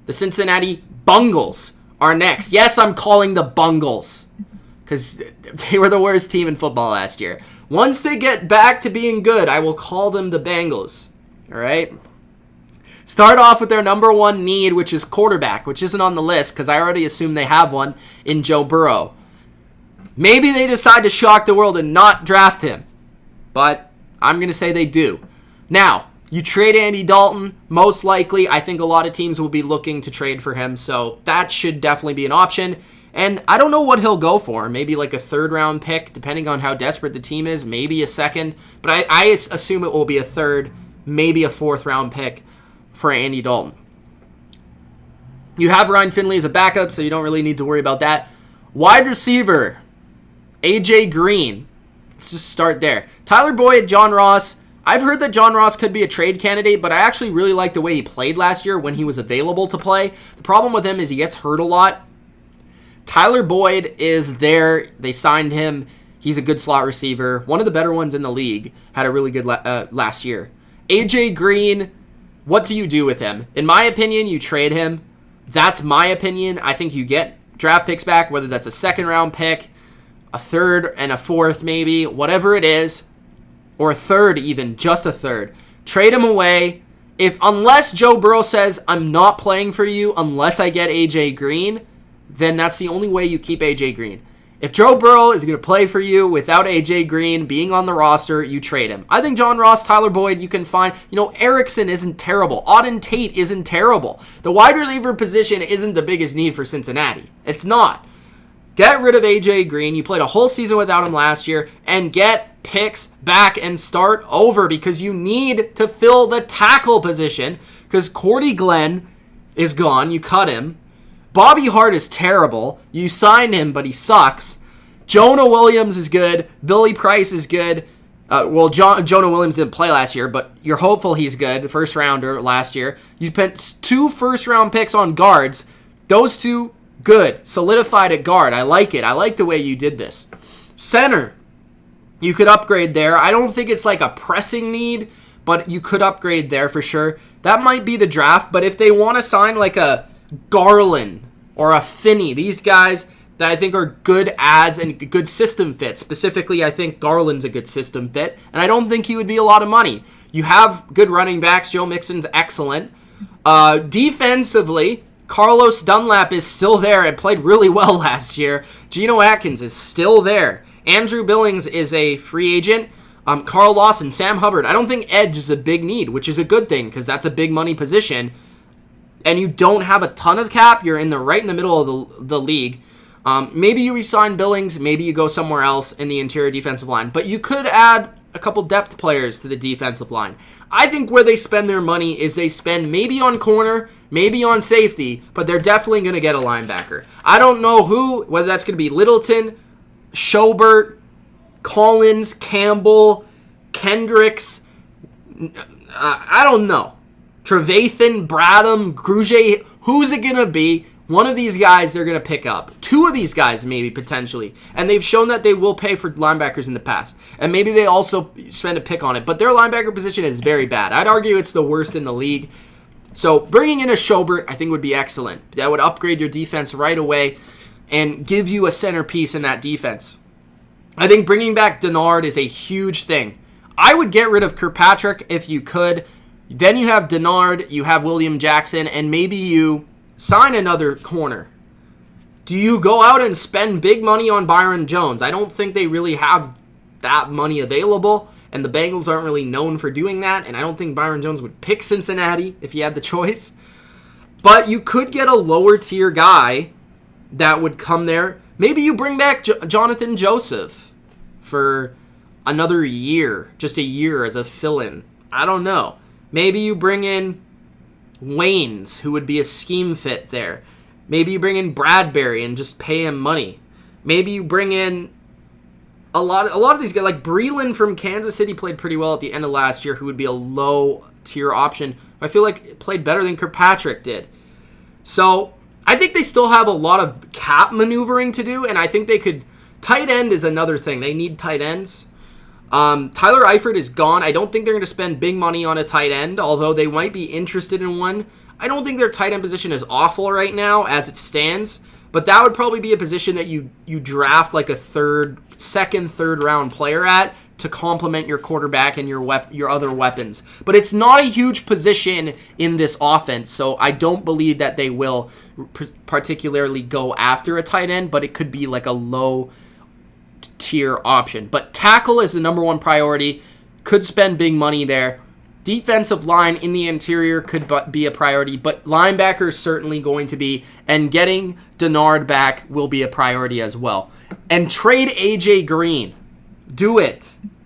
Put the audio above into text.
The Cincinnati Bengals are next. Yes, I'm calling the Bengals because they were the worst team in football last year. Once they get back to being good, I will call them the Bengals. All right? Start off with their number one need, which is quarterback, which isn't on the list because I already assume they have one in Joe Burrow. Maybe they decide to shock the world and not draft him, but I'm going to say they do. Now, you trade Andy Dalton, most likely. I think a lot of teams will be looking to trade for him, so that should definitely be an option. And I don't know what he'll go for. Maybe like a third-round pick, depending on how desperate the team is. Maybe a second, but I assume it will be a third, maybe a fourth-round pick for Andy Dalton. You have Ryan Finley as a backup, so you don't really need to worry about that. Wide receiver, A.J. Green. Let's just start there. Tyler Boyd, John Ross. I've heard that John Ross could be a trade candidate, but I actually really like the way he played last year when he was available to play. The problem with him is he gets hurt a lot. Tyler Boyd is there. They signed him. He's a good slot receiver. One of the better ones in the league. Had a really good last year. A.J. Green, what do you do with him? In my opinion, you trade him. That's my opinion. I think you get draft picks back, whether that's a second-round pick, a third and a fourth maybe, whatever it is. Or a third even, just a third. Trade him away. Unless Joe Burrow says, I'm not playing for you unless I get A.J. Green, then that's the only way you keep A.J. Green. If Joe Burrow is going to play for you without A.J. Green being on the roster, you trade him. I think John Ross, Tyler Boyd, you can find. Erickson isn't terrible. Auden Tate isn't terrible. The wide receiver position isn't the biggest need for Cincinnati. It's not. Get rid of A.J. Green. You played a whole season without him last year. And get picks back and start over because you need to fill the tackle position because Cordy Glenn is gone. You cut him. Bobby Hart is terrible. You signed him, but he sucks. Jonah Williams is good. Billy Price is good. Jonah Williams didn't play last year, but you're hopeful he's good. First rounder last year. You spent 2 first-round picks on guards. Those two, good. Solidified at guard. I like it. I like the way you did this. Center. You could upgrade there. I don't think it's like a pressing need, but you could upgrade there for sure. That might be the draft, but if they want to sign like a Garland or a Finney, these guys that I think are good ads and good system fits. Specifically, I think Garland's a good system fit, and I don't think he would be a lot of money. You have good running backs. Joe Mixon's excellent. Defensively, Carlos Dunlap is still there and played really well last year. Geno Atkins is still there. Andrew Billings is a free agent. Carl Lawson, Sam Hubbard. I don't think edge is a big need, which is a good thing because that's a big money position. And you don't have a ton of cap. You're right in the middle of the league. Maybe you resign Billings. Maybe you go somewhere else in the interior defensive line. But you could add a couple depth players to the defensive line. I think where they spend their money is they spend maybe on corner, maybe on safety, but they're definitely going to get a linebacker. I don't know who, whether that's going to be Littleton, Schobert, Collins, Campbell, Kendricks. I don't know. Trevathan, Bradham, Grugier. Who's it going to be? One of these guys they're going to pick up. 2 of these guys maybe potentially. And they've shown that they will pay for linebackers in the past. And maybe they also spend a pick on it. But their linebacker position is very bad. I'd argue it's the worst in the league. So bringing in a Schobert I think would be excellent. That would upgrade your defense right away and give you a centerpiece in that defense. I think bringing back Denard is a huge thing. I would get rid of Kirkpatrick if you could. Then you have Denard, you have William Jackson, and maybe you sign another corner. Do you go out and spend big money on Byron Jones? I don't think they really have that money available, and the Bengals aren't really known for doing that, and I don't think Byron Jones would pick Cincinnati if he had the choice. But you could get a lower tier guy that would come there. Maybe you bring back Jonathan Joseph for another year, just a year as a fill-in. I don't know. Maybe you bring in Waynes, who would be a scheme fit there. Maybe you bring in Bradbury and just pay him money. Maybe you bring in a lot of these guys, like Breeland from Kansas City played pretty well at the end of last year, who would be a low-tier option. I feel like it played better than Kirkpatrick did. So I think they still have a lot of cap maneuvering to do, and I think they could. Tight end is another thing. They need tight ends. Tyler Eifert is gone. I don't think they're going to spend big money on a tight end, although they might be interested in one. I don't think their tight end position is awful right now as it stands, but that would probably be a position that you draft like a second, third round player at to complement your quarterback and your other weapons. But it's not a huge position in this offense, so I don't believe that they will particularly go after a tight end, but it could be like a low tier option. But tackle is the number one priority. Could spend big money there. Defensive line in the interior could be a priority, but linebacker is certainly going to be, and getting Denard back will be a priority as well. And trade AJ Green. Do it.